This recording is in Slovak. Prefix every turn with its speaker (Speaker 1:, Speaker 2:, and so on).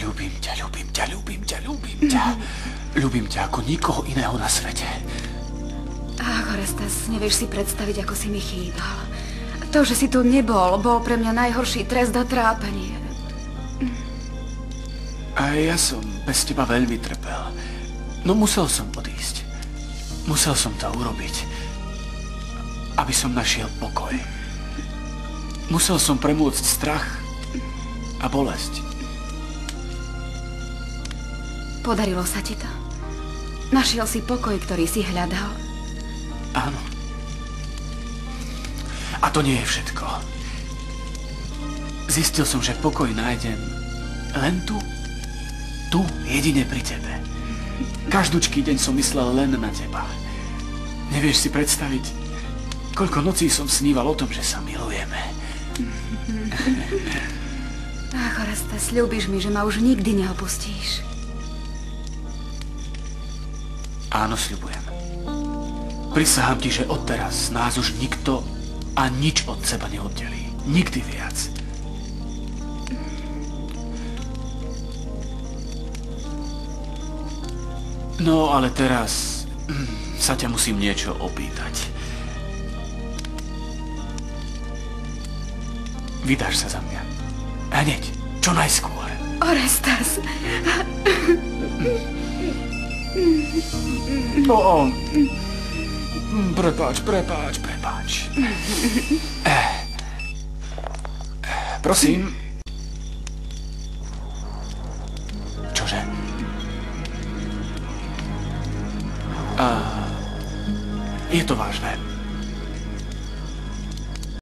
Speaker 1: Ľúbim ťa, ľúbim ťa, ľúbim ťa, ľúbim ťa. Ľúbim ťa ako nikoho iného na svete.
Speaker 2: Ach, Orestes, nevieš si predstaviť, ako si mi chýbal. To, že si tu nebol, bol pre mňa najhorší trest a trápenie.
Speaker 1: A ja som bez teba veľmi trpel. No musel som odísť. Musel som to urobiť, aby som našiel pokoj. Musel som premôcť strach a bolesť.
Speaker 2: Podarilo sa ti to? Našiel si pokoj, ktorý si hľadal?
Speaker 1: Áno. A to nie je všetko. Zistil som, že pokoj nájdem len tu, jedine pri tebe. Každúčký deň som myslel len na teba. Nevieš si predstaviť, koľko nocí som sníval o tom, že sa milujeme.
Speaker 2: Ach, Orestes, ľúbiš mi, že ma už nikdy neopustíš.
Speaker 1: Áno, sľubujem. Prisahám ti, že odteraz nás už nikto a nič od seba neoddelí. Nikdy viac. No, ale teraz sa ťa musím niečo opýtať. Vydáš sa za mňa. Hneď, čo najskôr.
Speaker 2: Orestes!
Speaker 1: Prepáč. Prosím.